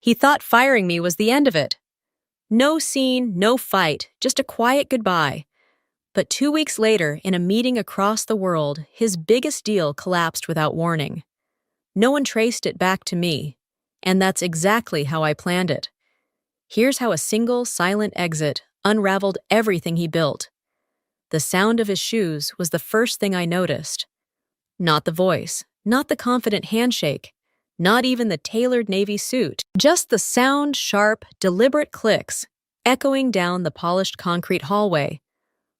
He thought firing me was the end of it. No scene, no fight, just a quiet goodbye. But 2 weeks later, in a meeting across the world, his biggest deal collapsed without warning. No one traced it back to me, and that's exactly how I planned it. Here's how a single, silent exit unraveled everything he built. The sound of his shoes was the first thing I noticed. Not the voice, not the confident handshake, not even the tailored navy suit, just the sound, sharp, deliberate clicks echoing down the polished concrete hallway,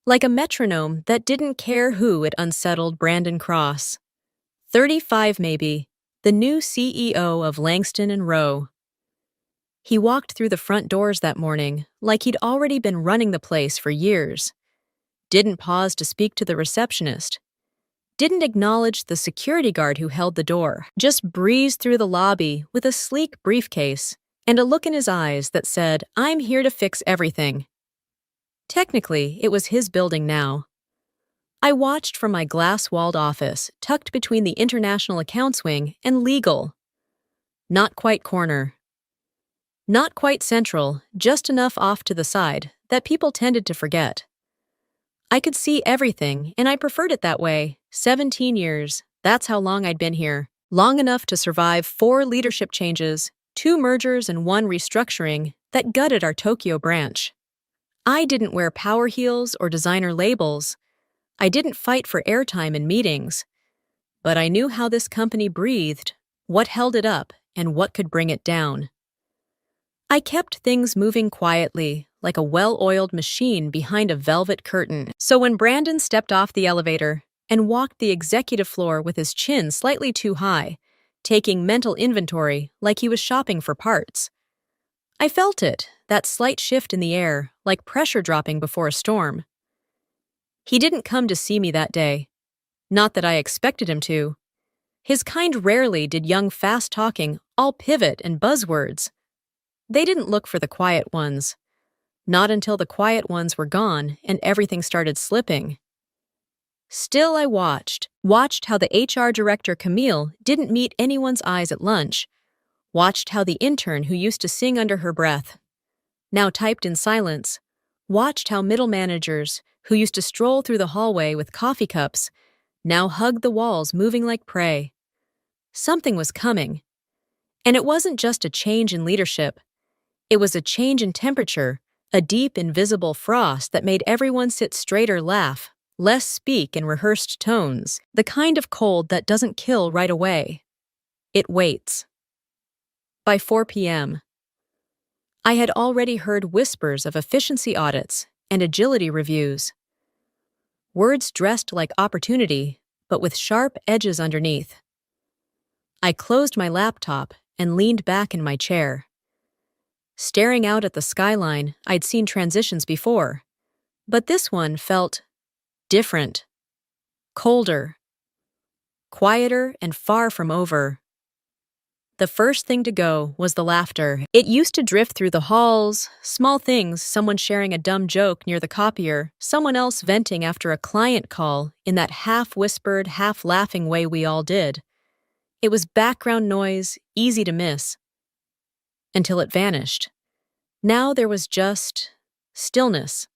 like a metronome that didn't care who it unsettled. Brandon Cross, 35 maybe, the new CEO of Langston and Rowe. He walked through the front doors that morning like he'd already been running the place for years. Didn't pause to speak to the receptionist. Didn't acknowledge the security guard who held the door. Just breezed through the lobby with a sleek briefcase and a look in his eyes that said, "I'm here to fix everything." Technically, it was his building now. I watched from my glass-walled office, tucked between the international accounts wing and legal. Not quite corner. Not quite central, just enough off to the side that people tended to forget. I could see everything, and I preferred it that way. 17 years, that's how long I'd been here. Long enough to survive 4 leadership changes, 2 mergers and 1 restructuring that gutted our Tokyo branch. I didn't wear power heels or designer labels. I didn't fight for airtime in meetings. But I knew how this company breathed, what held it up, and what could bring it down. I kept things moving quietly, like a well-oiled machine behind a velvet curtain. So when Brandon stepped off the elevator and walked the executive floor with his chin slightly too high, taking mental inventory like he was shopping for parts, I felt it, that slight shift in the air, like pressure dropping before a storm. He didn't come to see me that day. Not that I expected him to. His kind rarely did young fast-talking, all pivot and buzzwords. They didn't look for the quiet ones. Not until the quiet ones were gone and everything started slipping. Still, I watched how the HR director, Camille, didn't meet anyone's eyes at lunch. Watched how the intern who used to sing under her breath now typed in silence. Watched how middle managers who used to stroll through the hallway with coffee cups now hugged the walls, moving like prey. Something was coming. And it wasn't just a change in leadership. It was a change in temperature, a deep, invisible frost that made everyone sit straighter, laugh, less speak in rehearsed tones, the kind of cold that doesn't kill right away. It waits. By 4 p.m., I had already heard whispers of efficiency audits and agility reviews. Words dressed like opportunity, but with sharp edges underneath. I closed my laptop and leaned back in my chair. Staring out at the skyline, I'd seen transitions before, but this one felt different, colder, quieter, and far from over. The first thing to go was the laughter. It used to drift through the halls, small things, someone sharing a dumb joke near the copier, someone else venting after a client call in that half-whispered, half-laughing way we all did. It was background noise, easy to miss. Until it vanished. Now there was just stillness,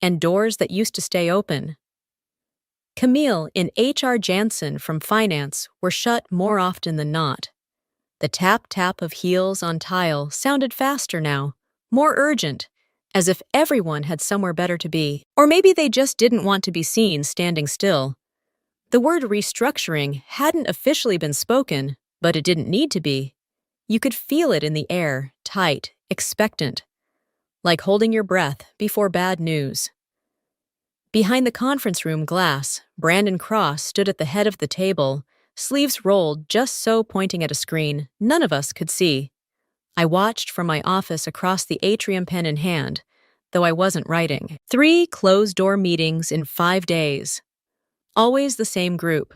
and doors that used to stay open. Camille and HR Jansen from finance were shut more often than not. The tap-tap of heels on tile sounded faster now, more urgent, as if everyone had somewhere better to be. Or maybe they just didn't want to be seen standing still. The word restructuring hadn't officially been spoken, but it didn't need to be. You could feel it in the air, tight, expectant, like holding your breath before bad news. Behind the conference room glass, Brandon Cross stood at the head of the table, sleeves rolled just so, pointing at a screen none of us could see. I watched from my office across the atrium, pen in hand, though I wasn't writing. 3 closed-door meetings in 5 days. Always the same group.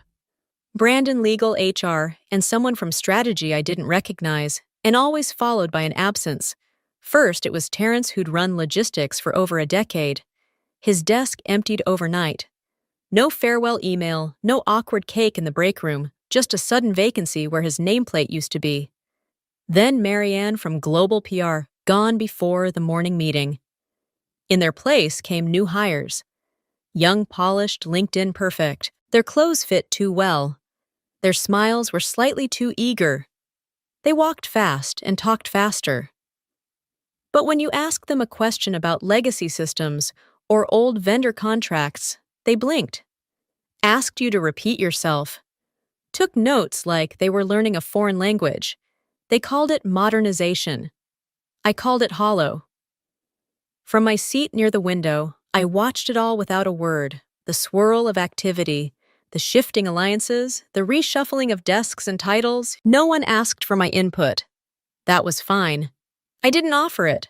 Brandon, legal, HR, and someone from strategy I didn't recognize, and always followed by an absence. First, it was Terrence, who'd run logistics for over a decade. His desk emptied overnight. No farewell email, no awkward cake in the break room, just a sudden vacancy where his nameplate used to be. Then Marianne from Global PR, gone before the morning meeting. In their place came new hires. Young, polished, LinkedIn perfect. Their clothes fit too well. Their smiles were slightly too eager. They walked fast and talked faster. But when you asked them a question about legacy systems or old vendor contracts, they blinked, asked you to repeat yourself, took notes like they were learning a foreign language. They called it modernization. I called it hollow. From my seat near the window, I watched it all without a word, the swirl of activity, the shifting alliances, the reshuffling of desks and titles. No one asked for my input. That was fine. I didn't offer it.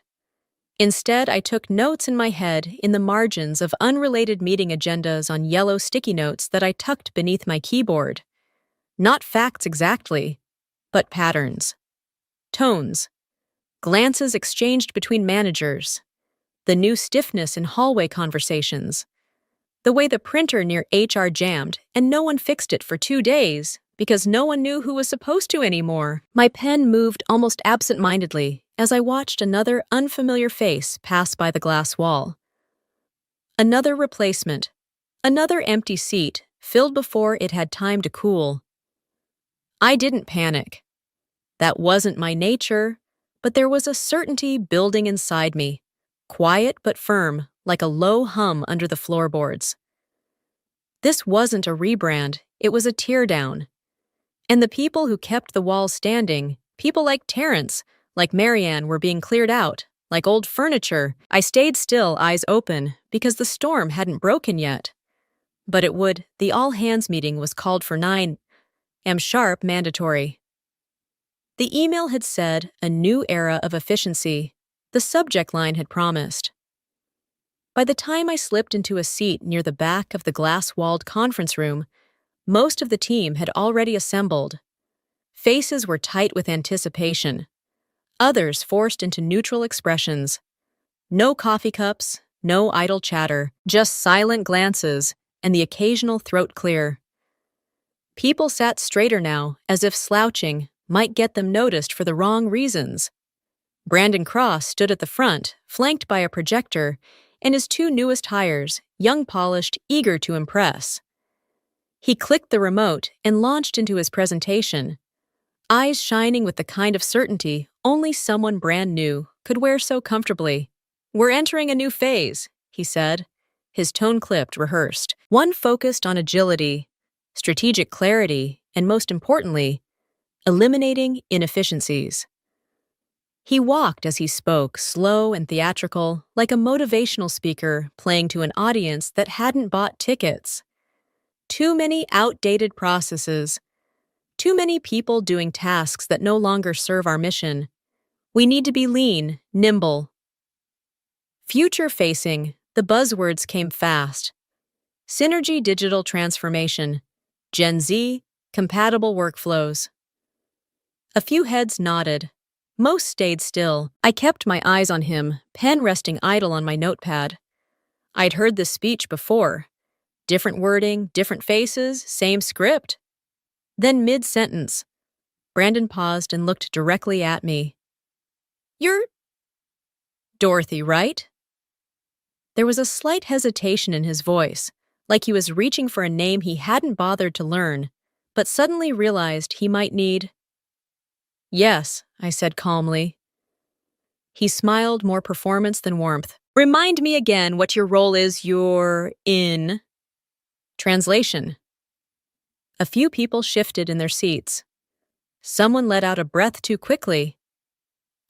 Instead, I took notes in my head in the margins of unrelated meeting agendas on yellow sticky notes that I tucked beneath my keyboard. Not facts exactly, but patterns. Tones. Glances exchanged between managers. The new stiffness in hallway conversations. The way the printer near HR jammed and no one fixed it for 2 days because no one knew who was supposed to anymore. My pen moved almost absent-mindedly as I watched another unfamiliar face pass by the glass wall. Another replacement. Another empty seat filled before it had time to cool. I didn't panic. That wasn't my nature, but there was a certainty building inside me. Quiet but firm, like a low hum under the floorboards. This wasn't a rebrand, it was a teardown. And the people who kept the walls standing, people like Terrence, like Marianne, were being cleared out, like old furniture. I stayed still, eyes open, because the storm hadn't broken yet. But it would. The all-hands meeting was called for 9 am sharp mandatory. The email had said, a new era of efficiency. The subject line had promised. By the time I slipped into a seat near the back of the glass-walled conference room, most of the team had already assembled. Faces were tight with anticipation. Others forced into neutral expressions. No coffee cups, no idle chatter, just silent glances and the occasional throat clear. People sat straighter now, as if slouching might get them noticed for the wrong reasons. Brandon Cross stood at the front, flanked by a projector, and his 2 newest hires, young, polished, eager to impress. He clicked the remote and launched into his presentation, eyes shining with the kind of certainty only someone brand new could wear so comfortably. "We're entering a new phase," he said, his tone clipped, rehearsed. One focused on agility, strategic clarity, and most importantly, eliminating inefficiencies. He walked as he spoke, slow and theatrical, like a motivational speaker playing to an audience that hadn't bought tickets. Too many outdated processes. Too many people doing tasks that no longer serve our mission. We need to be lean, nimble. Future-facing, the buzzwords came fast. Synergy digital transformation. Gen Z, compatible workflows. A few heads nodded. Most stayed still. I kept my eyes on him, pen resting idle on my notepad. I'd heard this speech before. Different wording, different faces, same script. Then mid-sentence, Brandon paused and looked directly at me. "You're Dorothy, right?" There was a slight hesitation in his voice, like he was reaching for a name he hadn't bothered to learn, but suddenly realized he might need. "Yes," I said calmly. He smiled, more performance than warmth. "Remind me again what your role is. You're in." Translation. A few people shifted in their seats. Someone let out a breath too quickly.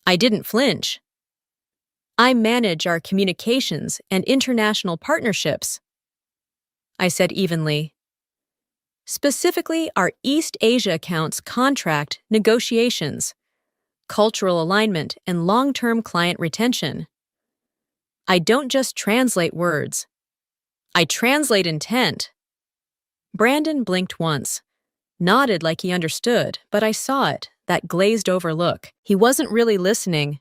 I didn't flinch. "I manage our communications and international partnerships," I said evenly. "Specifically, our East Asia accounts contract negotiations, cultural alignment, and long-term client retention. I don't just translate words. I translate intent." Brandon blinked once, nodded like he understood, but I saw it, that glazed-over look. He wasn't really listening.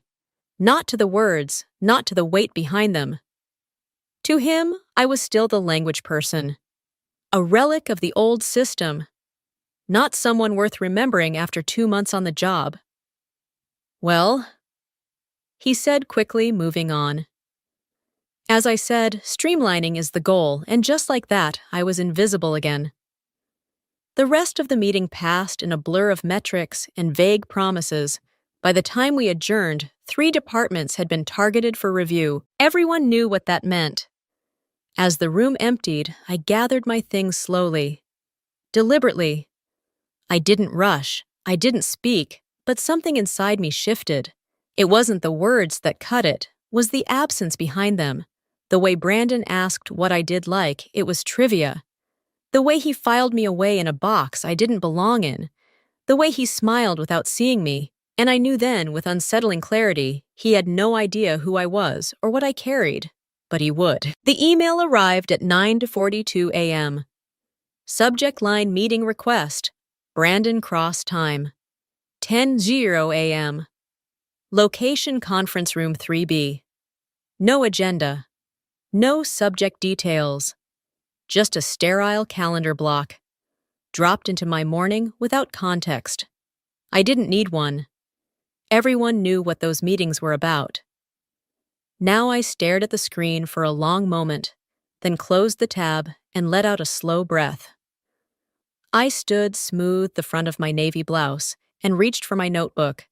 Not to the words, not to the weight behind them. To him, I was still the language person. A relic of the old system. Not someone worth remembering after 2 months on the job. Well, he said quickly, moving on. As I said, streamlining is the goal, and just like that, I was invisible again. The rest of the meeting passed in a blur of metrics and vague promises. By the time we adjourned, 3 departments had been targeted for review. Everyone knew what that meant. As the room emptied, I gathered my things slowly, deliberately. I didn't rush, I didn't speak, but something inside me shifted. It wasn't the words that cut it, was the absence behind them. The way Brandon asked what I did like, it was trivia. The way he filed me away in a box I didn't belong in. The way he smiled without seeing me. And I knew then, with unsettling clarity, he had no idea who I was or what I carried. But he would. The email arrived at 9:42 a.m. Subject line meeting request. Brandon Cross time. 10:00 a.m. Location conference room 3B. No agenda. No subject details. Just a sterile calendar block. Dropped into my morning without context. I didn't need one. Everyone knew what those meetings were about. Now I stared at the screen for a long moment, then closed the tab and let out a slow breath. I smoothed the front of my navy blouse and reached for my notebook.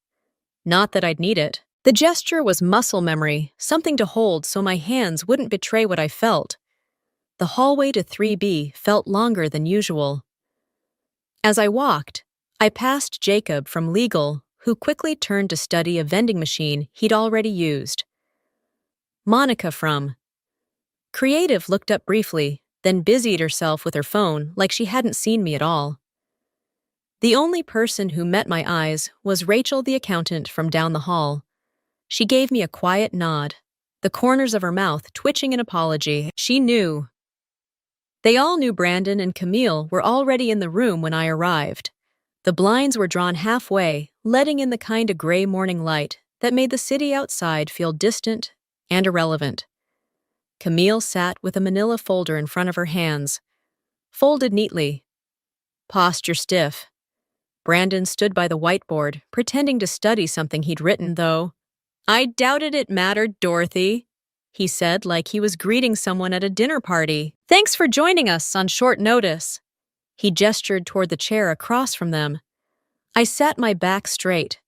Not that I'd need it. The gesture was muscle memory, something to hold so my hands wouldn't betray what I felt. The hallway to 3B felt longer than usual. As I walked, I passed Jacob from legal, who quickly turned to study a vending machine he'd already used. Monica from creative looked up briefly, then busied herself with her phone like she hadn't seen me at all. The only person who met my eyes was Rachel, the accountant from down the hall. She gave me a quiet nod, the corners of her mouth twitching in apology. She knew. They all knew Brandon and Camille were already in the room when I arrived. The blinds were drawn halfway, letting in the kind of gray morning light that made the city outside feel distant and irrelevant. Camille sat with a manila folder in front of her hands, folded neatly. Posture stiff. Brandon stood by the whiteboard, pretending to study something he'd written, though. "I doubted it mattered, Dorothy," he said like he was greeting someone at a dinner party. "Thanks for joining us on short notice." He gestured toward the chair across from them. I sat my back straight.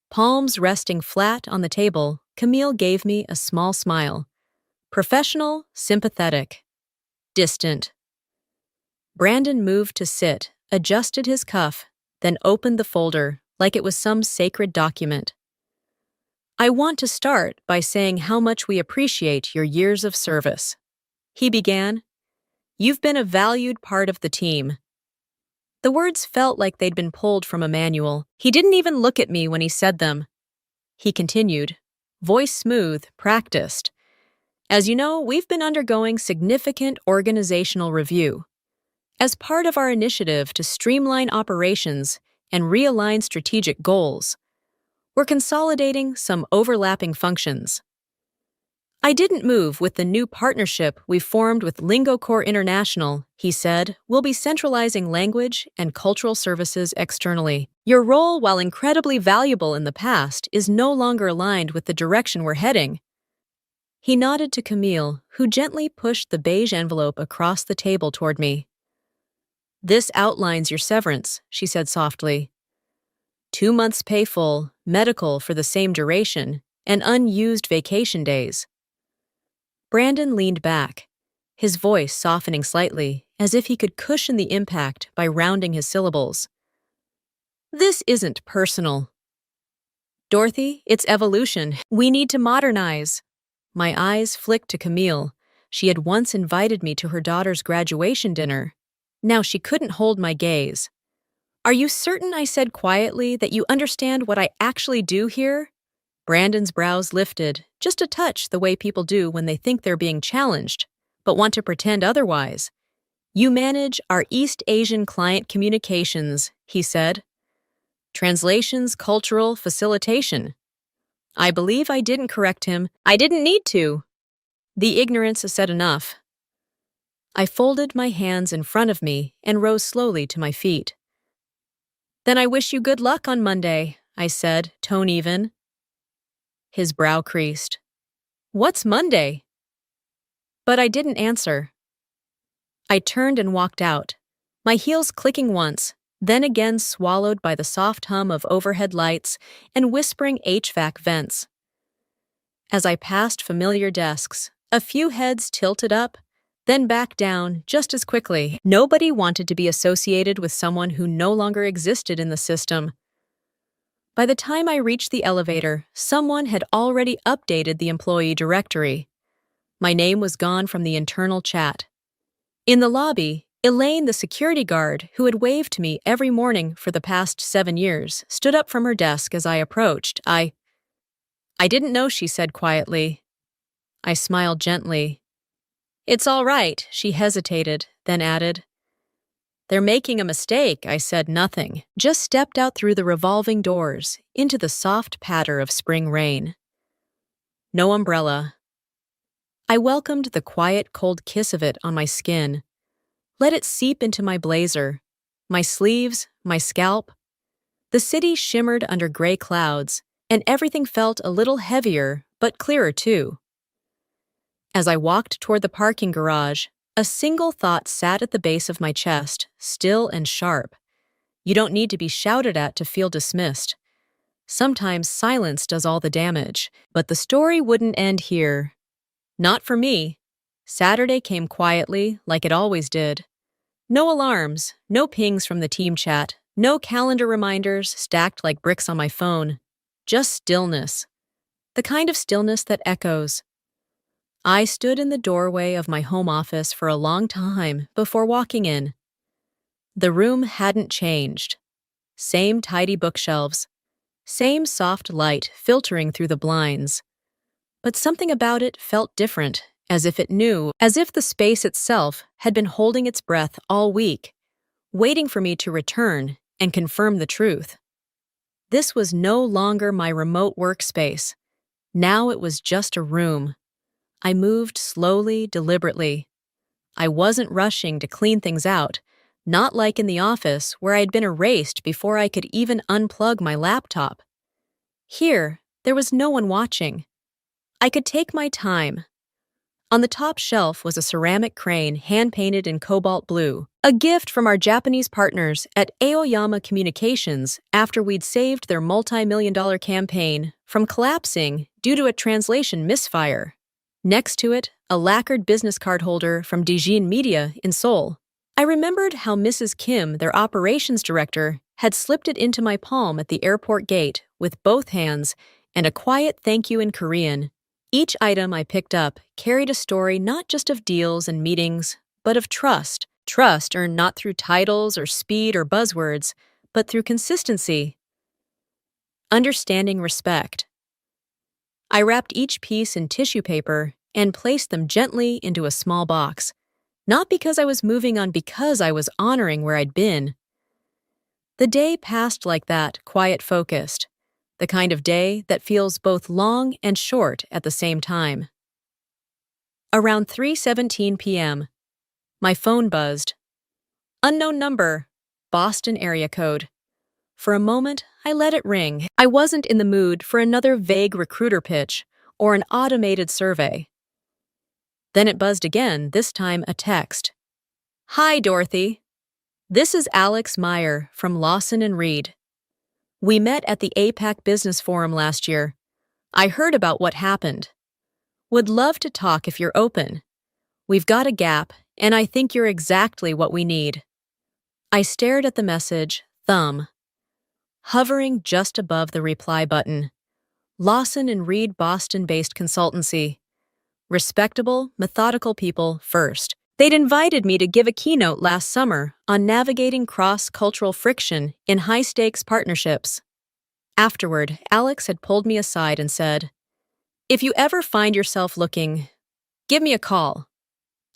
Palms resting flat on the table, Camille gave me a small smile. Professional, sympathetic, distant. Brandon moved to sit, adjusted his cuff, then opened the folder like it was some sacred document. "I want to start by saying how much we appreciate your years of service," he began. "You've been a valued part of the team." The words felt like they'd been pulled from a manual. He didn't even look at me when he said them. He continued, voice smooth, practiced. "As you know, we've been undergoing significant organizational review. As part of our initiative to streamline operations and realign strategic goals, we're consolidating some overlapping functions. I didn't move with the new partnership we formed with LingoCore International," he said. "We'll be centralizing language and cultural services externally. Your role, while incredibly valuable in the past, is no longer aligned with the direction we're heading." He nodded to Camille, who gently pushed the beige envelope across the table toward me. "This outlines your severance," she said softly. 2 months pay full, medical for the same duration, and unused vacation days. Brandon leaned back, his voice softening slightly, as if he could cushion the impact by rounding his syllables. "This isn't personal. Dorothy, it's evolution. We need to modernize." My eyes flicked to Camille. She had once invited me to her daughter's graduation dinner. Now she couldn't hold my gaze. "Are you certain," I said quietly, "that you understand what I actually do here?" Brandon's brows lifted, just a touch the way people do when they think they're being challenged, but want to pretend otherwise. "You manage our East Asian client communications," he said. "Translations, cultural facilitation." I believe I didn't correct him. I didn't need to. The ignorance said enough. I folded my hands in front of me and rose slowly to my feet. "Then I wish you good luck on Monday," I said, tone even. His brow creased. "What's Monday?" But I didn't answer. I turned and walked out, my heels clicking once, then again swallowed by the soft hum of overhead lights and whispering HVAC vents. As I passed familiar desks, a few heads tilted up, then back down just as quickly. Nobody wanted to be associated with someone who no longer existed in the system. By the time I reached the elevator, someone had already updated the employee directory. My name was gone from the internal chat. In the lobby, Elaine, the security guard, who had waved to me every morning for the past 7 years, stood up from her desk as I approached. I didn't know, she said quietly. I smiled gently. "It's all right," she hesitated, then added. "They're making a mistake." I said nothing, just stepped out through the revolving doors, into the soft patter of spring rain. No umbrella. I welcomed the quiet, cold kiss of it on my skin. Let it seep into my blazer, my sleeves, my scalp. The city shimmered under gray clouds, and everything felt a little heavier, but clearer too. As I walked toward the parking garage, a single thought sat at the base of my chest, still and sharp. You don't need to be shouted at to feel dismissed. Sometimes silence does all the damage, but the story wouldn't end here. Not for me. Saturday came quietly, like it always did. No alarms, no pings from the team chat, no calendar reminders stacked like bricks on my phone. Just stillness. The kind of stillness that echoes. I stood in the doorway of my home office for a long time before walking in. The room hadn't changed. Same tidy bookshelves. Same soft light filtering through the blinds. But something about it felt different, as if it knew, as if the space itself had been holding its breath all week, waiting for me to return and confirm the truth. This was no longer my remote workspace. Now it was just a room. I moved slowly, deliberately. I wasn't rushing to clean things out, not like in the office where I had been erased before I could even unplug my laptop. Here, there was no one watching. I could take my time. On the top shelf was a ceramic crane hand-painted in cobalt blue, a gift from our Japanese partners at Aoyama Communications after we'd saved their multi-million-dollar campaign from collapsing due to a translation misfire. Next to it, a lacquered business card holder from Dijin Media in Seoul. I remembered how Mrs. Kim, their operations director, had slipped it into my palm at the airport gate with both hands and a quiet thank you in Korean. Each item I picked up carried a story not just of deals and meetings, but of trust. Trust earned not through titles or speed or buzzwords, but through consistency. Understanding respect. I wrapped each piece in tissue paper and placed them gently into a small box, not because I was moving on, because I was honoring where I'd been. The day passed like that, quiet-focused, the kind of day that feels both long and short at the same time. Around 3:17 p.m., my phone buzzed. Unknown number, Boston area code. For a moment, I let it ring. I wasn't in the mood for another vague recruiter pitch or an automated survey. Then it buzzed again, this time a text. "Hi, Dorothy. This is Alex Meyer from Lawson & Reed. We met at the APAC Business Forum last year. I heard about what happened. Would love to talk if you're open. We've got a gap, and I think you're exactly what we need." I stared at the message, thumb, hovering just above the reply button. Lawson & Reed, Boston-based consultancy. Respectable, methodical people first. They'd invited me to give a keynote last summer on navigating cross-cultural friction in high-stakes partnerships. Afterward, Alex had pulled me aside and said, "If you ever find yourself looking, give me a call."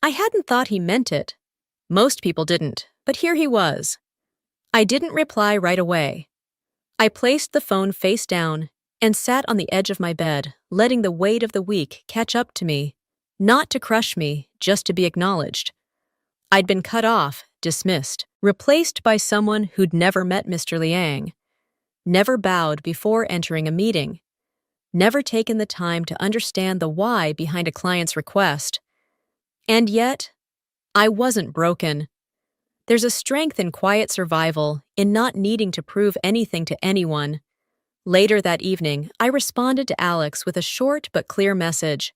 I hadn't thought he meant it. Most people didn't, but here he was. I didn't reply right away. I placed the phone face down and sat on the edge of my bed, letting the weight of the week catch up to me, not to crush me, just to be acknowledged. I'd been cut off, dismissed, replaced by someone who'd never met Mr. Liang, never bowed before entering a meeting, never taken the time to understand the why behind a client's request. And yet, I wasn't broken. There's a strength in quiet survival, in not needing to prove anything to anyone. Later that evening, I responded to Alex with a short but clear message.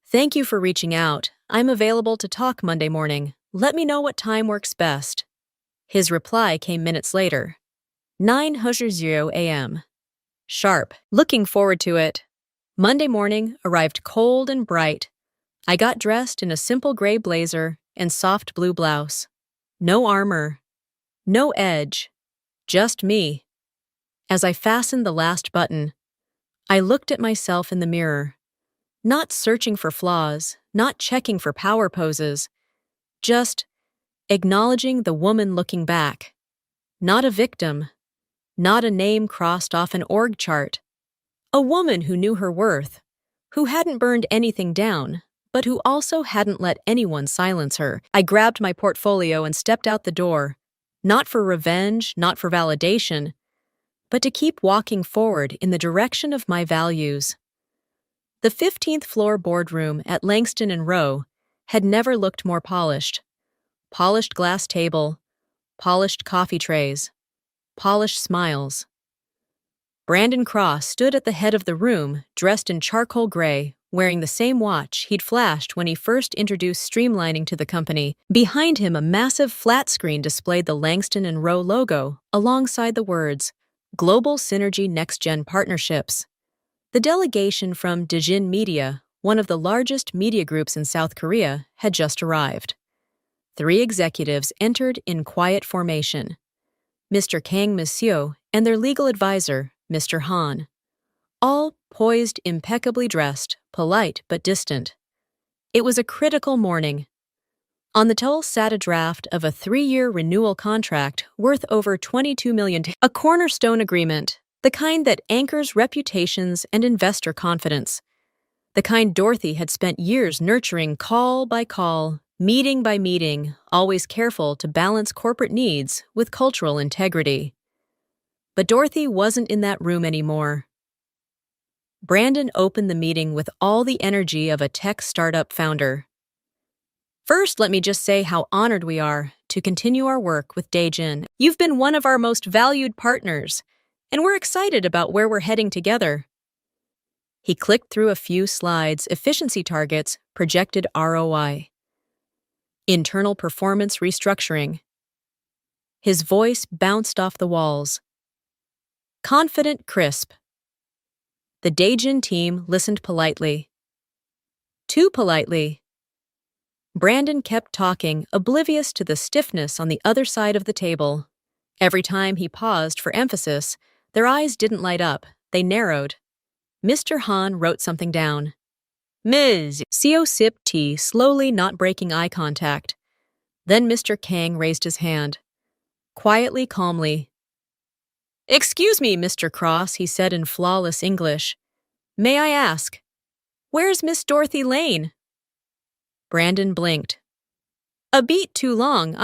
"Thank you for reaching out. I'm available to talk Monday morning. Let me know what time works best." His reply came minutes later. 9:00 a.m. Sharp. Looking forward to it. Monday morning arrived cold and bright. I got dressed in a simple gray blazer and soft blue blouse. No armor. No edge. Just me. As I fastened the last button, I looked at myself in the mirror. Not searching for flaws, not checking for power poses, just acknowledging the woman looking back. Not a victim, not a name crossed off an org chart. A woman who knew her worth, who hadn't burned anything down, but who also hadn't let anyone silence her. I grabbed my portfolio and stepped out the door, not for revenge, not for validation, but to keep walking forward in the direction of my values. The 15th floor boardroom at Langston and Rowe had never looked more polished. Polished glass table, polished coffee trays, polished smiles. Brandon Cross stood at the head of the room, dressed in charcoal gray, wearing the same watch he'd flashed when he first introduced streamlining to the company. Behind him, a massive flat screen displayed the Langston and Rowe logo, alongside the words, "Global Synergy Next Gen Partnerships." The delegation from Daejin Media, one of the largest media groups in South Korea, had just arrived. 3 executives entered in quiet formation. Mr. Kang Miseo and their legal advisor, Mr. Han. All poised, impeccably dressed, polite but distant. It was a critical morning. On the table sat a draft of a 3-year renewal contract worth over $22 million, a cornerstone agreement, the kind that anchors reputations and investor confidence, the kind Dorothy had spent years nurturing call by call, meeting by meeting, always careful to balance corporate needs with cultural integrity. But Dorothy wasn't in that room anymore. Brandon opened the meeting with all the energy of a tech startup founder. "First, let me just say how honored we are to continue our work with Daejin. You've been one of our most valued partners, and we're excited about where we're heading together." He clicked through a few slides, efficiency targets, projected ROI. Internal performance restructuring. His voice bounced off the walls. Confident, crisp. The Daejin team listened politely. Too politely. Brandon kept talking, oblivious to the stiffness on the other side of the table. Every time he paused for emphasis, their eyes didn't light up, they narrowed. Mr. Han wrote something down. "Ms. Seo sipped tea, slowly, not breaking eye contact. Then Mr. Kang raised his hand. Quietly, calmly. "Excuse me, Mr. Cross," he said in flawless English. "May I ask, where's Miss Dorothy Lane?" Brandon blinked. "A beat too long,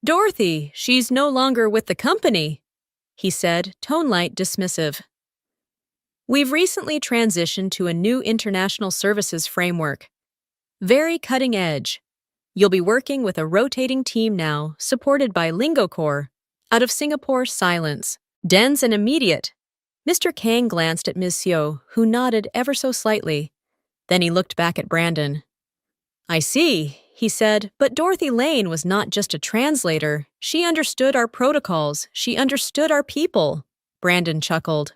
Dorothy, she's no longer with the company," he said, tone light, dismissive. "We've recently transitioned to a new international services framework. Very cutting edge. You'll be working with a rotating team now, supported by LingoCore, out of Singapore. Silence. Dense and immediate." Mr. Kang glanced at Ms. Seo, who nodded ever so slightly. Then he looked back at Brandon. "I see," he said, "but Dorothy Lane was not just a translator. She understood our protocols. She understood our people." Brandon chuckled.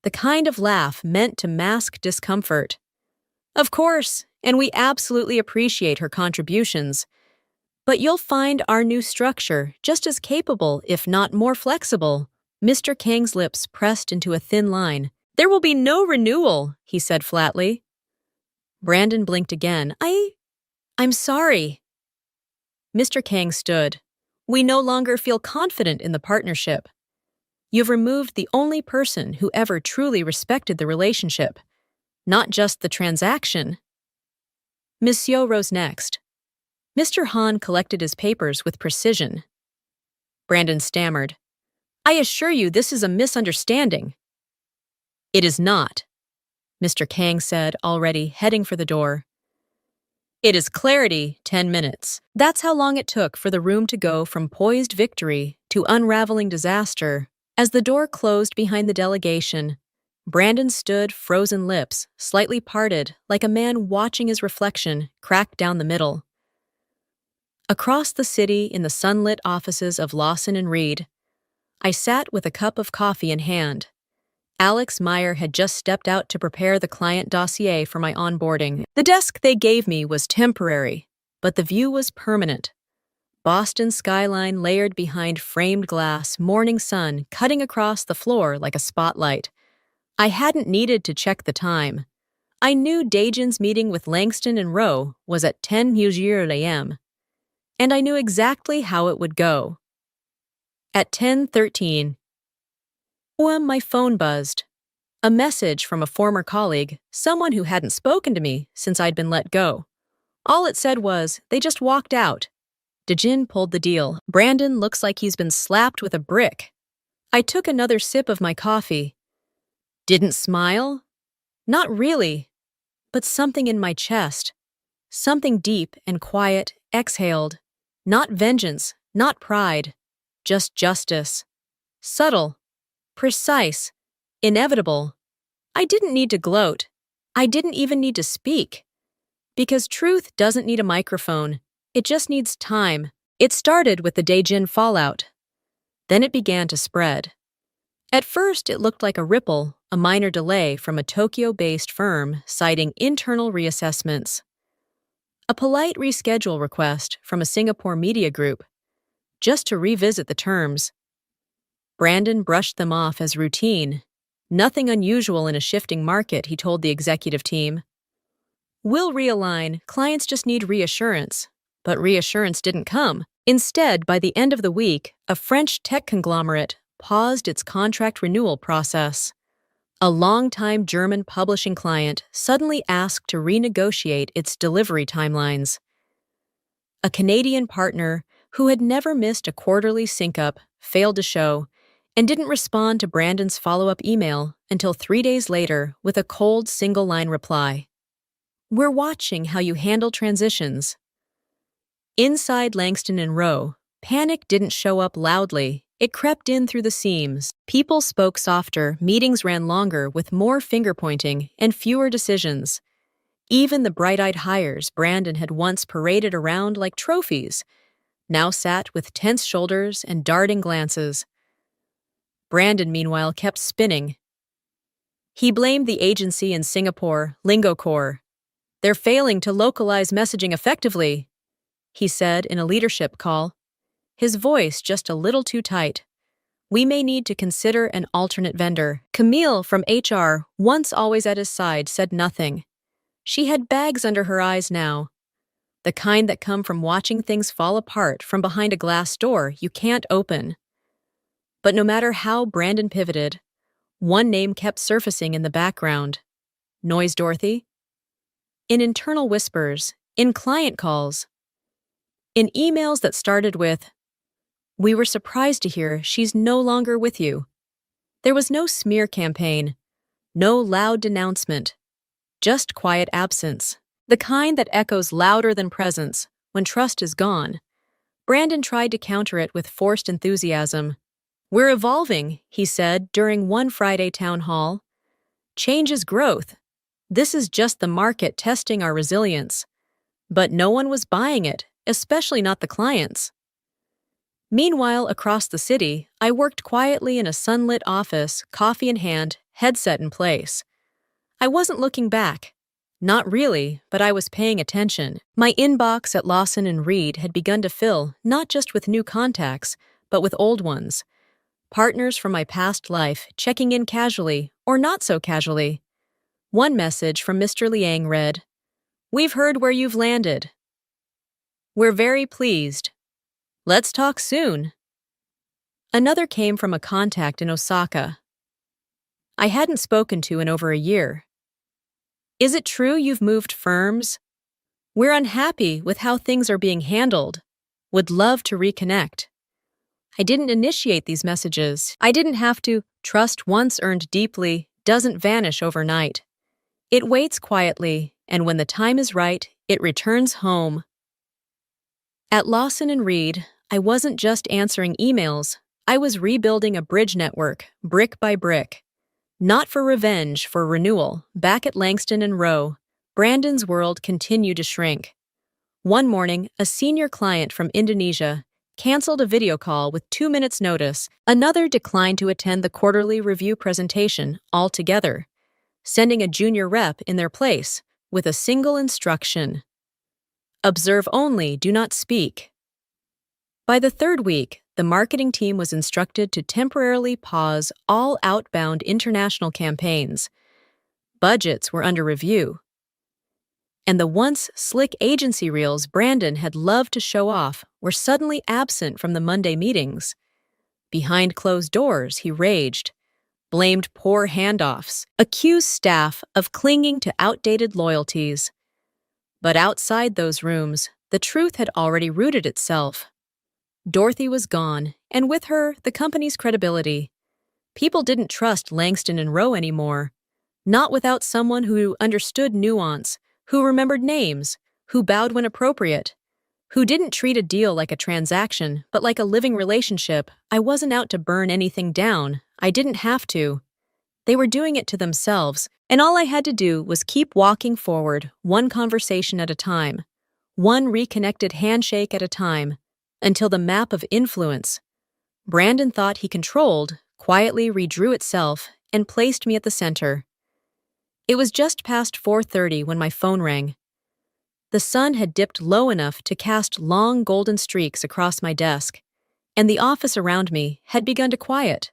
The kind of laugh meant to mask discomfort. "Of course, and we absolutely appreciate her contributions. But you'll find our new structure just as capable, if not more flexible." Mr. Kang's lips pressed into a thin line. "There will be no renewal," he said flatly. Brandon blinked again. I'm sorry." Mr. Kang stood. "We no longer feel confident in the partnership. You've removed the only person who ever truly respected the relationship, not just the transaction." Ms. Seo rose next. Mr. Han collected his papers with precision. Brandon stammered. "I assure you this is a misunderstanding." "It is not," Mr. Kang said, already heading for the door. It is clarity, 10 minutes. That's how long it took for the room to go from poised victory to unraveling disaster. As the door closed behind the delegation, Brandon stood, frozen lips, slightly parted, like a man watching his reflection crack down the middle. Across the city in the sunlit offices of Lawson and Reed, I sat with a cup of coffee in hand. Alex Meyer had just stepped out to prepare the client dossier for my onboarding. The desk they gave me was temporary, but the view was permanent. Boston skyline layered behind framed glass, morning sun cutting across the floor like a spotlight. I hadn't needed to check the time. I knew Dajan's meeting with Langston and Rowe was at 10 a.m., and I knew exactly how it would go. At 10:13, my phone buzzed. A message from a former colleague, someone who hadn't spoken to me since I'd been let go. All it said was, they just walked out. Dajin pulled the deal. Brandon looks like he's been slapped with a brick. I took another sip of my coffee. Didn't smile? Not really. But something in my chest, something deep and quiet, exhaled. Not vengeance, not pride, just justice. Subtle, precise, inevitable. I didn't need to gloat. I didn't even need to speak. Because truth doesn't need a microphone. It just needs time. It started with the Daejin fallout. Then it began to spread. At first, it looked like a ripple, a minor delay from a Tokyo-based firm citing internal reassessments. A polite reschedule request from a Singapore media group, just to revisit the terms. Brandon brushed them off as routine. Nothing unusual in a shifting market, he told the executive team. We'll realign, clients just need reassurance. But reassurance didn't come. Instead, by the end of the week, a French tech conglomerate paused its contract renewal process. A longtime German publishing client suddenly asked to renegotiate its delivery timelines. A Canadian partner who had never missed a quarterly sync-up failed to show and didn't respond to Brandon's follow-up email until 3 days later with a cold single-line reply. We're watching how you handle transitions. Inside Langston and Rowe, panic didn't show up loudly. It crept in through the seams. People spoke softer, meetings ran longer with more finger-pointing and fewer decisions. Even the bright-eyed hires Brandon had once paraded around like trophies now sat with tense shoulders and darting glances. Brandon, meanwhile, kept spinning. He blamed the agency in Singapore, LingoCore. They're failing to localize messaging effectively, he said in a leadership call, his voice just a little too tight. We may need to consider an alternate vendor. Camille from HR, once always at his side, said nothing. She had bags under her eyes now. The kind that come from watching things fall apart from behind a glass door you can't open. But no matter how Brandon pivoted, one name kept surfacing in the background. Noise Dorothy? In internal whispers, in client calls, in emails that started with, "We were surprised to hear she's no longer with you." There was no smear campaign, no loud denouncement, just quiet absence, the kind that echoes louder than presence when trust is gone. Brandon tried to counter it with forced enthusiasm. We're evolving, he said during one Friday town hall. Change is growth. This is just the market testing our resilience. But no one was buying it, especially not the clients. Meanwhile, across the city, I worked quietly in a sunlit office, coffee in hand, headset in place. I wasn't looking back. Not really, but I was paying attention. My inbox at Lawson and Reed had begun to fill, not just with new contacts, but with old ones. Partners from my past life checking in casually, or not so casually. One message from Mr. Liang read, "We've heard where you've landed. We're very pleased. Let's talk soon." Another came from a contact in Osaka I hadn't spoken to in over a year. Is it true you've moved firms? We're unhappy with how things are being handled. Would love to reconnect. I didn't initiate these messages. I didn't have to. Trust once earned deeply doesn't vanish overnight. It waits quietly, and when the time is right, it returns home. At Lawson and Reed, I wasn't just answering emails. I was rebuilding a bridge network, brick by brick. Not for revenge, for renewal. Back at Langston and Rowe, Brandon's world continued to shrink. One morning, a senior client from Indonesia canceled a video call with 2 minutes' notice. Another declined to attend the quarterly review presentation altogether, sending a junior rep in their place with a single instruction: observe only, do not speak. By the third week, the marketing team was instructed to temporarily pause all outbound international campaigns. Budgets were under review, and the once slick agency reels Brandon had loved to show off were suddenly absent from the Monday meetings. Behind closed doors, he raged, blamed poor handoffs, accused staff of clinging to outdated loyalties. But outside those rooms, the truth had already rooted itself. Dorothy was gone, and with her, the company's credibility. People didn't trust Langston and Rowe anymore, not without someone who understood nuance, who remembered names, who bowed when appropriate, who didn't treat a deal like a transaction, but like a living relationship. I wasn't out to burn anything down. I didn't have to. They were doing it to themselves, and all I had to do was keep walking forward, one conversation at a time, one reconnected handshake at a time, until the map of influence Brandon thought he controlled quietly redrew itself and placed me at the center. It was just past 4:30 when my phone rang. The sun had dipped low enough to cast long golden streaks across my desk, and the office around me had begun to quiet.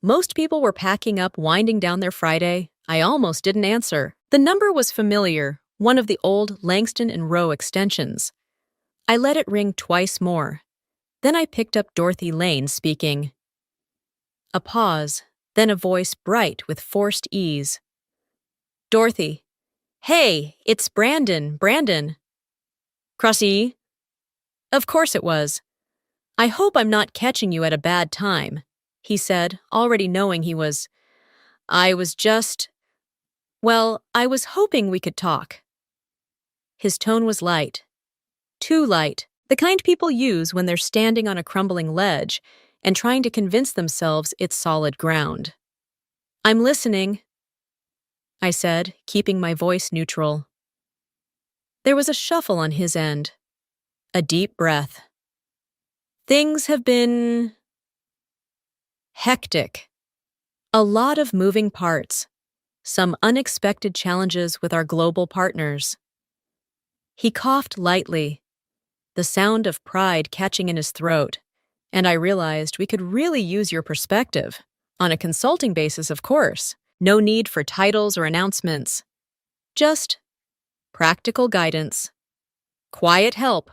Most people were packing up, winding down their Friday. I almost didn't answer. The number was familiar, one of the old Langston and Rowe extensions. I let it ring twice more. Then I picked up Dorothy Lane speaking. A pause, then a voice bright with forced ease. Dorothy. Hey, it's Brandon. Crossy? Of course it was. I hope I'm not catching you at a bad time, he said, already knowing he was. I was hoping we could talk. His tone was light. Too light, the kind people use when they're standing on a crumbling ledge and trying to convince themselves it's solid ground. I'm listening, I said, keeping my voice neutral. There was a shuffle on his end. A deep breath. Things have been hectic. A lot of moving parts. Some unexpected challenges with our global partners. He coughed lightly, the sound of pride catching in his throat, and I realized we could really use your perspective. On a consulting basis, of course. No need for titles or announcements. Just practical guidance. Quiet help.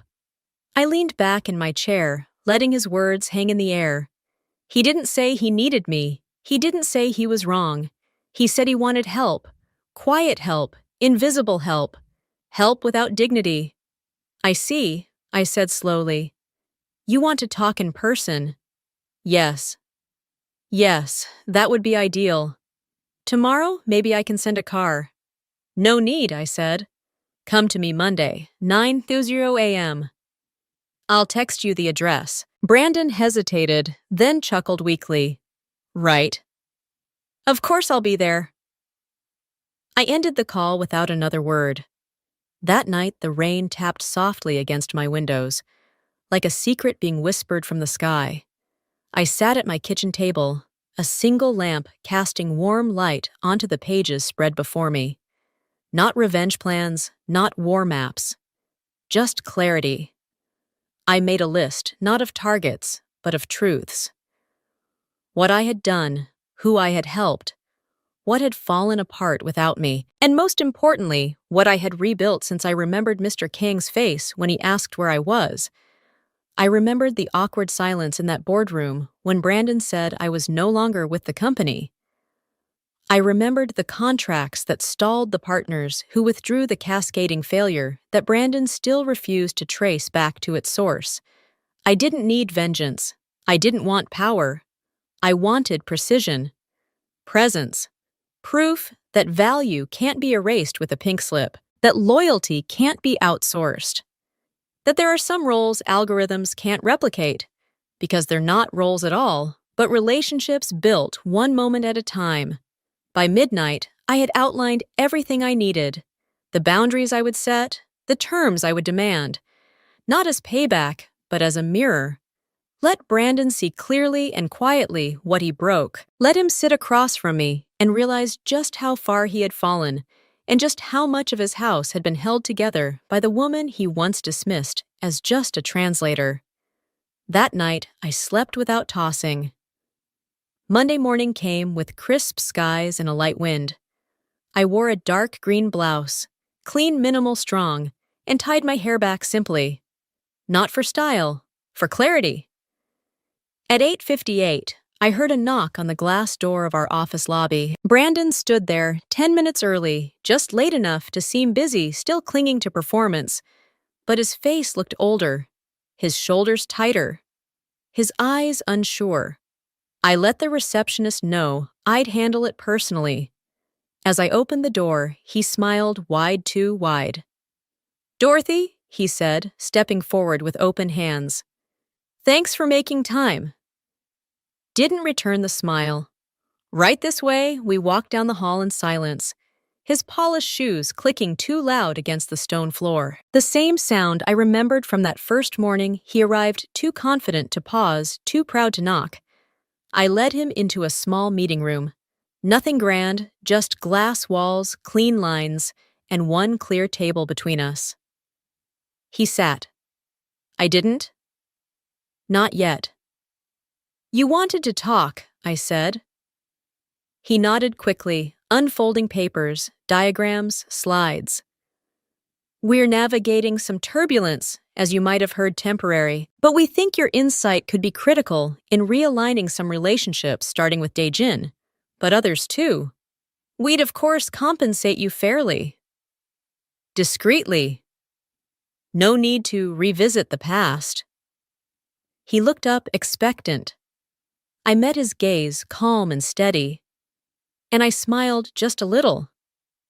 I leaned back in my chair, letting his words hang in the air. He didn't say he needed me. He didn't say he was wrong. He said he wanted help. Quiet help. Invisible help. Help without dignity. I see, I said slowly. You want to talk in person? Yes. Yes, that would be ideal. Tomorrow, maybe I can send a car. No need, I said. Come to me Monday, 9:30 a.m. I'll text you the address. Brandon hesitated, then chuckled weakly. Right. Of course I'll be there. I ended the call without another word. That night, the rain tapped softly against my windows, like a secret being whispered from the sky. I sat at my kitchen table, a single lamp casting warm light onto the pages spread before me. Not revenge plans, not war maps. Just clarity. I made a list, not of targets, but of truths. What I had done, who I had helped, what had fallen apart without me, and most importantly, what I had rebuilt since I remembered Mr. Kang's face when he asked where I was. I remembered the awkward silence in that boardroom when Brandon said I was no longer with the company. I remembered the contracts that stalled the partners who withdrew the cascading failure that Brandon still refused to trace back to its source. I didn't need vengeance. I didn't want power. I wanted precision, presence, proof that value can't be erased with a pink slip, that loyalty can't be outsourced, that there are some roles algorithms can't replicate because they're not roles at all, but relationships built one moment at a time. By midnight, I had outlined everything I needed, the boundaries I would set, the terms I would demand, not as payback, but as a mirror. Let Brandon see clearly and quietly what he broke. Let him sit across from me and realize just how far he had fallen and just how much of his house had been held together by the woman he once dismissed as just a translator. That night, I slept without tossing. Monday morning came with crisp skies and a light wind. I wore a dark green blouse, clean, minimal, strong, and tied my hair back simply. Not for style, for clarity. At 8:58, I heard a knock on the glass door of our office lobby. Brandon stood there 10 minutes early, just late enough to seem busy, still clinging to performance. But his face looked older, his shoulders tighter, his eyes unsure. I let the receptionist know I'd handle it personally. As I opened the door, he smiled too wide. "Dorothy," he said, stepping forward with open hands. "Thanks for making time." Didn't return the smile. Right this way, we walked down the hall in silence, his polished shoes clicking too loud against the stone floor. The same sound I remembered from that first morning he arrived too confident to pause, too proud to knock. I led him into a small meeting room. Nothing grand, just glass walls, clean lines, and one clear table between us. He sat. I didn't. Not yet. "You wanted to talk," I said. He nodded quickly, unfolding papers, diagrams, slides. "We're navigating some turbulence, as you might have heard temporary, but we think your insight could be critical in realigning some relationships starting with Daejin, but others too. We'd of course compensate you fairly. Discreetly. No need to revisit the past." He looked up expectant. I met his gaze, calm and steady, and I smiled just a little,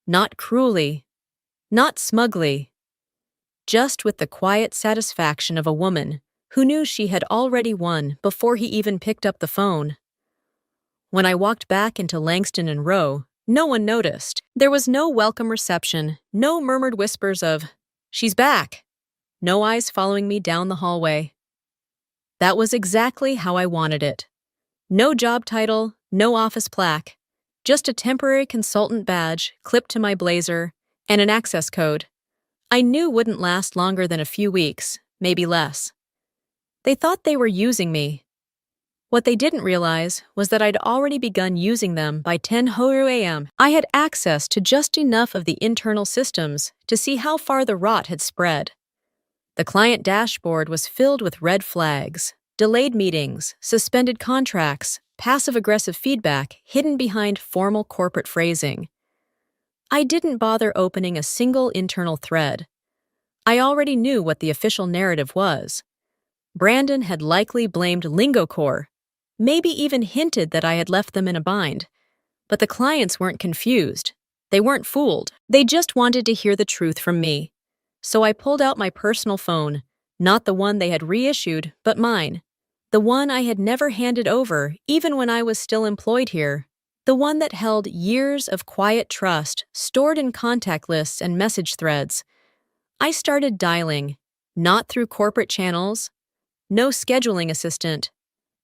not cruelly, not smugly, just with the quiet satisfaction of a woman who knew she had already won before he even picked up the phone. When I walked back into Langston and Rowe, no one noticed. There was no welcome reception, no murmured whispers of, "She's back," no eyes following me down the hallway. That was exactly how I wanted it. No job title, no office plaque, just a temporary consultant badge clipped to my blazer and an access code I knew wouldn't last longer than a few weeks, maybe less. They thought they were using me. What they didn't realize was that I'd already begun using them by 10 a.m. I had access to just enough of the internal systems to see how far the rot had spread. The client dashboard was filled with red flags, delayed meetings, suspended contracts, passive-aggressive feedback hidden behind formal corporate phrasing. I didn't bother opening a single internal thread. I already knew what the official narrative was. Brandon had likely blamed LingoCore, maybe even hinted that I had left them in a bind. But the clients weren't confused. They weren't fooled. They just wanted to hear the truth from me. So I pulled out my personal phone, not the one they had reissued, but mine. The one I had never handed over, even when I was still employed here. The one that held years of quiet trust stored in contact lists and message threads. I started dialing, not through corporate channels, no scheduling assistant,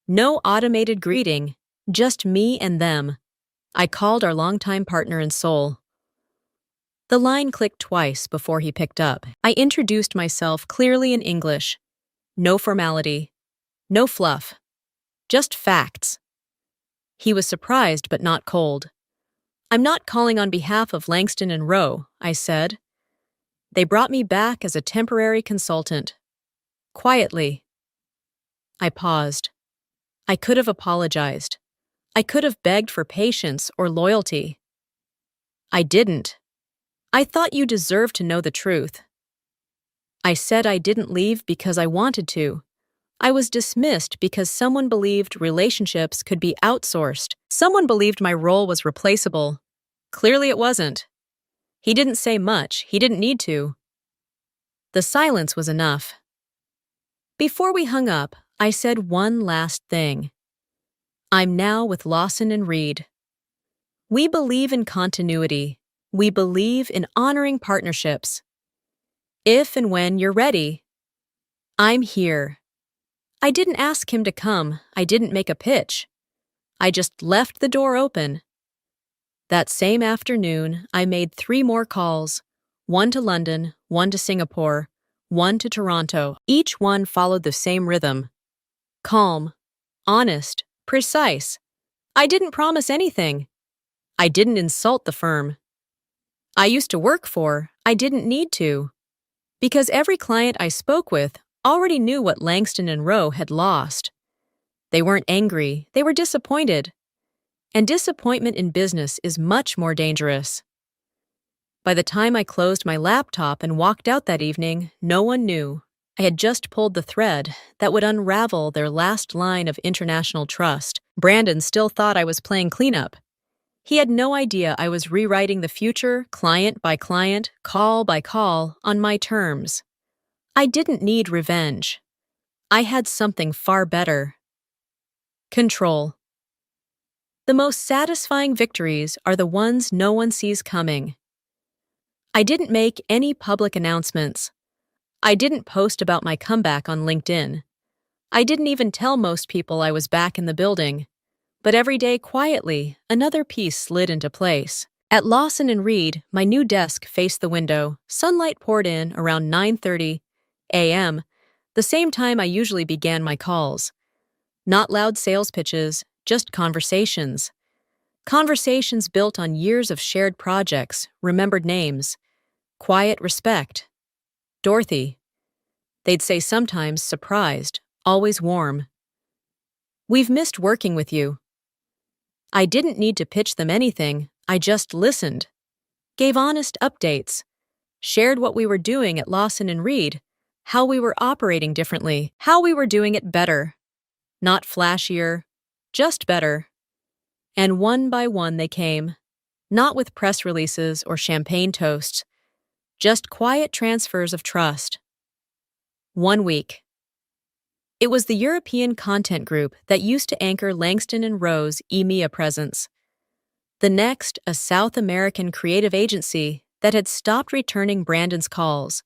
no automated greeting, just me and them. I called our longtime partner in Seoul. The line clicked twice before he picked up. I introduced myself clearly in English. No formality. No fluff. Just facts. He was surprised but not cold. "I'm not calling on behalf of Langston and Rowe," I said. "They brought me back as a temporary consultant." Quietly. I paused. I could have apologized. I could have begged for patience or loyalty. I didn't. "I thought you deserved to know the truth." I said I didn't leave because I wanted to. I was dismissed because someone believed relationships could be outsourced. Someone believed my role was replaceable. Clearly it wasn't. He didn't say much, he didn't need to. The silence was enough. Before we hung up, I said one last thing. I'm now with Lawson and Reed. We believe in continuity. We believe in honoring partnerships. If and when you're ready, I'm here. I didn't ask him to come. I didn't make a pitch. I just left the door open. That same afternoon, I made 3 more calls, one to London, one to Singapore, one to Toronto. Each one followed the same rhythm. Calm, honest, precise. I didn't promise anything. I didn't insult the firm I used to work for. I didn't need to. Because every client I spoke with already knew what Langston and Rowe had lost. They weren't angry, they were disappointed. And disappointment in business is much more dangerous. By the time I closed my laptop and walked out that evening, no one knew. I had just pulled the thread that would unravel their last line of international trust. Brandon still thought I was playing cleanup. He had no idea I was rewriting the future, client by client, call by call, on my terms. I didn't need revenge. I had something far better. Control. The most satisfying victories are the ones no one sees coming. I didn't make any public announcements. I didn't post about my comeback on LinkedIn. I didn't even tell most people I was back in the building. But every day, quietly, another piece slid into place. At Lawson and Reed, my new desk faced the window. Sunlight poured in around 9:30 a.m., the same time I usually began my calls. Not loud sales pitches, just conversations. Conversations built on years of shared projects, remembered names. Quiet respect. Dorothy. They'd say sometimes surprised, always warm. We've missed working with you. I didn't need to pitch them anything, I just listened. Gave honest updates. Shared what we were doing at Lawson and Reed, how we were operating differently, how we were doing it better. Not flashier, just better. And one by one they came, not with press releases or champagne toasts, just quiet transfers of trust. 1 week. It was the European content group that used to anchor Langston and Rowe's EMEA presence. The next, a South American creative agency that had stopped returning Brandon's calls.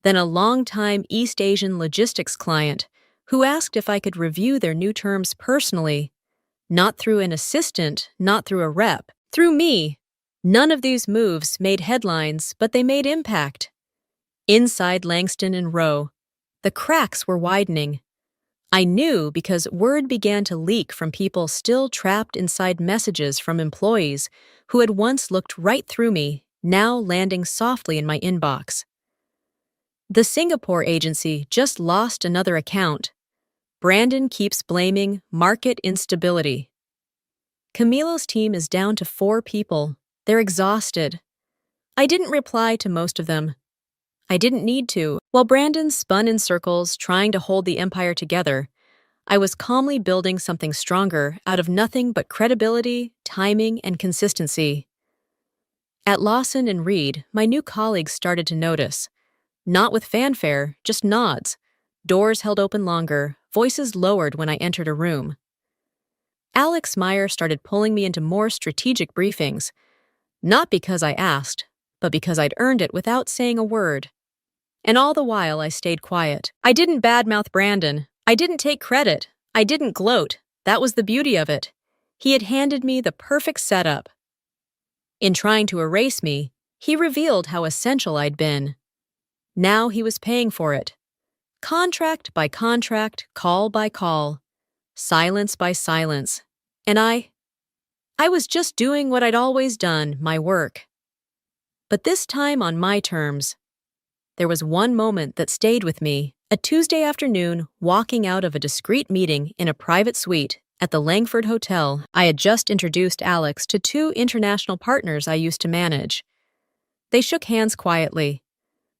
Then a longtime East Asian logistics client who asked if I could review their new terms personally, not through an assistant, not through a rep, through me. None of these moves made headlines, but they made impact. Inside Langston and Rowe, the cracks were widening. I knew because word began to leak from people still trapped inside messages from employees who had once looked right through me, now landing softly in my inbox. The Singapore agency just lost another account. Brandon keeps blaming market instability. Camilo's team is down to 4 people. They're exhausted. I didn't reply to most of them. I didn't need to. While Brandon spun in circles trying to hold the empire together, I was calmly building something stronger out of nothing but credibility, timing, and consistency. At Lawson and Reed, my new colleagues started to notice. Not with fanfare, just nods. Doors held open longer, voices lowered when I entered a room. Alex Meyer started pulling me into more strategic briefings, not because I asked, but because I'd earned it without saying a word. And all the while I stayed quiet. I didn't badmouth Brandon. I didn't take credit. I didn't gloat. That was the beauty of it. He had handed me the perfect setup. In trying to erase me, he revealed how essential I'd been. Now he was paying for it. Contract by contract, call by call, silence by silence. And I was just doing what I'd always done, my work. But this time on my terms. There was one moment that stayed with me, a Tuesday afternoon walking out of a discreet meeting in a private suite at the Langford Hotel. I had just introduced Alex to 2 international partners I used to manage. They shook hands quietly.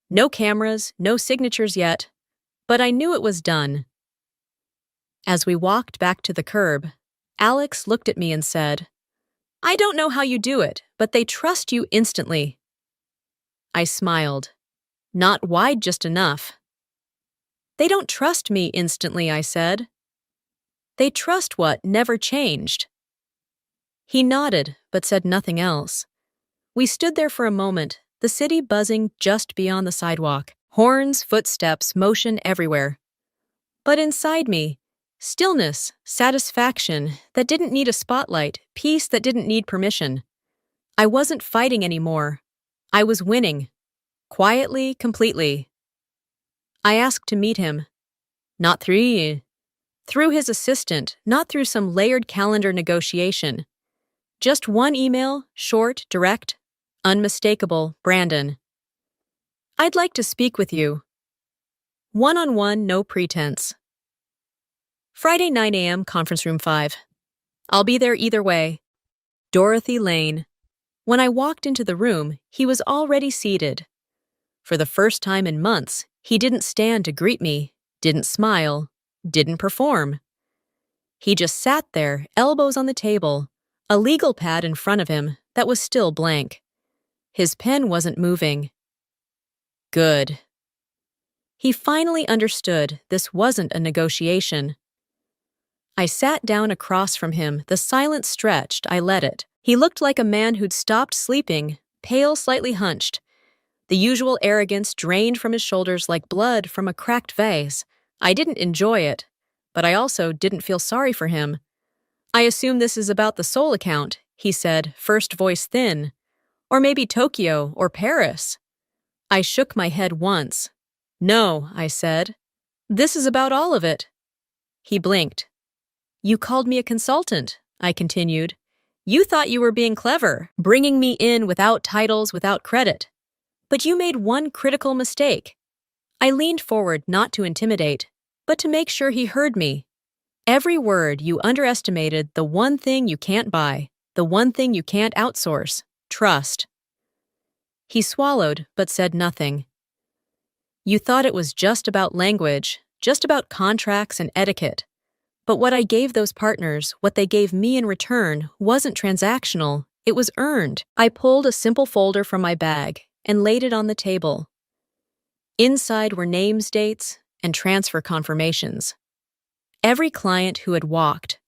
No cameras, no signatures yet, but I knew it was done. As we walked back to the curb, Alex looked at me and said, I don't know how you do it, but they trust you instantly. I smiled. Not wide just enough. They don't trust me instantly, I said. They trust what never changed. He nodded, but said nothing else. We stood there for a moment, the city buzzing just beyond the sidewalk. Horns, footsteps, motion everywhere. But inside me, stillness, satisfaction that didn't need a spotlight, peace that didn't need permission. I wasn't fighting anymore. I was winning. Quietly, completely. I asked to meet him. Not through his assistant, not through some layered calendar negotiation. Just one email, short, direct, unmistakable, Brandon. I'd like to speak with you. One-on-one, no pretense. Friday 9 a.m., conference room 5. I'll be there either way. Dorothy Lane. When I walked into the room, he was already seated. For the first time in months, he didn't stand to greet me, didn't smile, didn't perform. He just sat there, elbows on the table, a legal pad in front of him that was still blank. His pen wasn't moving. Good. He finally understood this wasn't a negotiation. I sat down across from him, the silence stretched, I let it. He looked like a man who'd stopped sleeping, pale, slightly hunched. The usual arrogance drained from his shoulders like blood from a cracked vase. I didn't enjoy it, but I also didn't feel sorry for him. I assume this is about the soul account, he said, first voice thin. Or maybe Tokyo or Paris. I shook my head once. No, I said. This is about all of it. He blinked. You called me a consultant, I continued. You thought you were being clever, bringing me in without titles, without credit. But you made one critical mistake. I leaned forward not to intimidate, but to make sure he heard me. Every word you underestimated the one thing you can't buy, the one thing you can't outsource, trust. He swallowed, but said nothing. You thought it was just about language, just about contracts and etiquette. But what I gave those partners, what they gave me in return, wasn't transactional, it was earned. I pulled a simple folder from my bag and laid it on the table. Inside were names, dates, and transfer confirmations. Every client who had walked.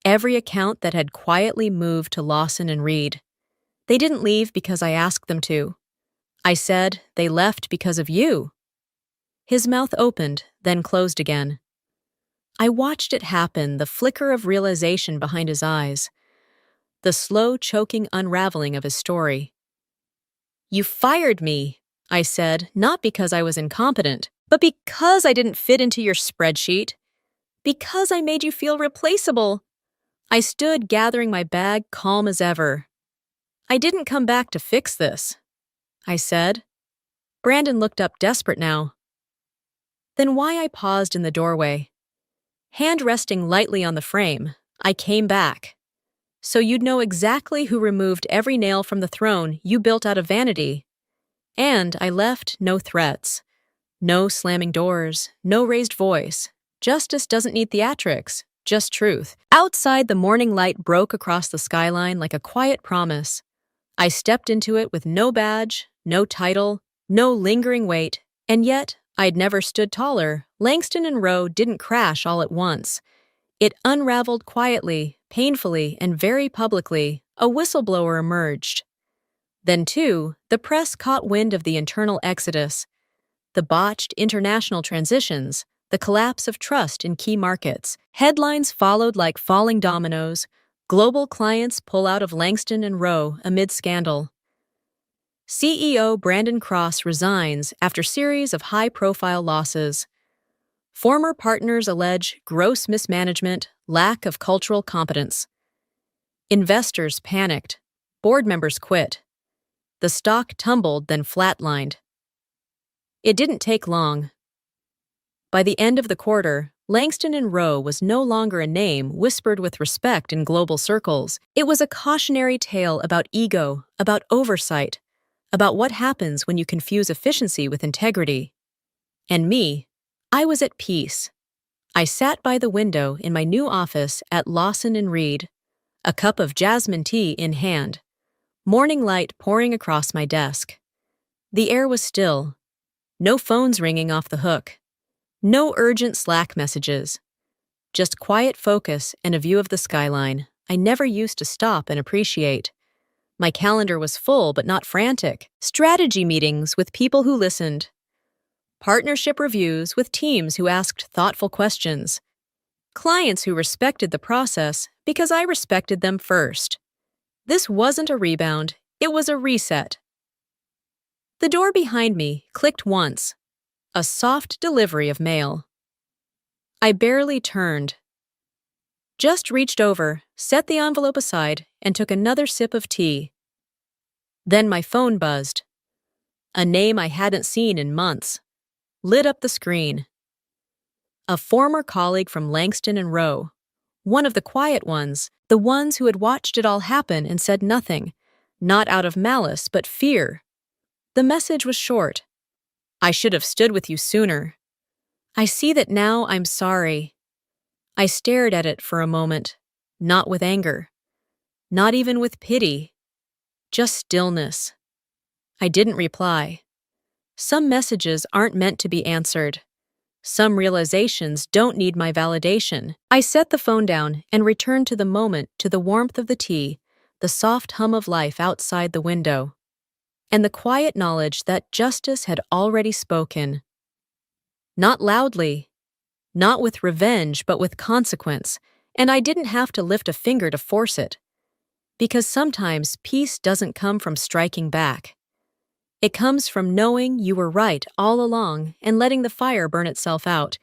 Every account that had quietly moved to Lawson and Reed. They didn't leave because I asked them to. I said they left because of you. His mouth opened, then closed again. I watched it happen, the flicker of realization behind his eyes, the slow, choking unraveling of his story. You fired me, I said, not because I was incompetent, but because I didn't fit into your spreadsheet. Because I made you feel replaceable. I stood gathering my bag, calm as ever. I didn't come back to fix this, I said. Brandon looked up desperate now. Then why I paused in the doorway. Hand resting lightly on the frame, I came back. So you'd know exactly who removed every nail from the throne you built out of vanity. And I left no threats. No slamming doors, no raised voice. Justice doesn't need theatrics, just truth. Outside, the morning light broke across the skyline like a quiet promise. I stepped into it with no badge, no title, no lingering weight, and yet I'd never stood taller. Langston and Rowe didn't crash all at once. It unraveled quietly, painfully, and very publicly. A whistleblower emerged. Then, too, the press caught wind of the internal exodus, the botched international transitions, the collapse of trust in key markets. Headlines followed like falling dominoes. Global clients pull out of Langston and Rowe amid scandal. CEO Brandon Cross resigns after series of high-profile losses. Former partners allege gross mismanagement, lack of cultural competence. Investors panicked. Board members quit. The stock tumbled, then flatlined. It didn't take long. By the end of the quarter, Langston and Rowe was no longer a name whispered with respect in global circles. It was a cautionary tale about ego, about oversight, about what happens when you confuse efficiency with integrity. And me, I was at peace. I sat by the window in my new office at Lawson and Reed, a cup of jasmine tea in hand, morning light pouring across my desk. The air was still, no phones ringing off the hook, no urgent Slack messages, just quiet focus and a view of the skyline I never used to stop and appreciate. My calendar was full but not frantic. Strategy meetings with people who listened. Partnership reviews with teams who asked thoughtful questions. Clients who respected the process because I respected them first. This wasn't a rebound, it was a reset. The door behind me clicked once. A soft delivery of mail. I barely turned. Just reached over, set the envelope aside, and took another sip of tea. Then my phone buzzed. A name I hadn't seen in months. Lit up the screen. A former colleague from Langston and Rowe. One of the quiet ones, the ones who had watched it all happen and said nothing, not out of malice but fear. The message was short. I should have stood with you sooner. I see that now. I'm sorry. I stared at it for a moment, not with anger, not even with pity, just stillness. I didn't reply. Some messages aren't meant to be answered. Some realizations don't need my validation. I set the phone down and returned to the moment, to the warmth of the tea, the soft hum of life outside the window, and the quiet knowledge that justice had already spoken. Not loudly, not with revenge, but with consequence, and I didn't have to lift a finger to force it. Because sometimes peace doesn't come from striking back. It comes from knowing you were right all along and letting the fire burn itself out.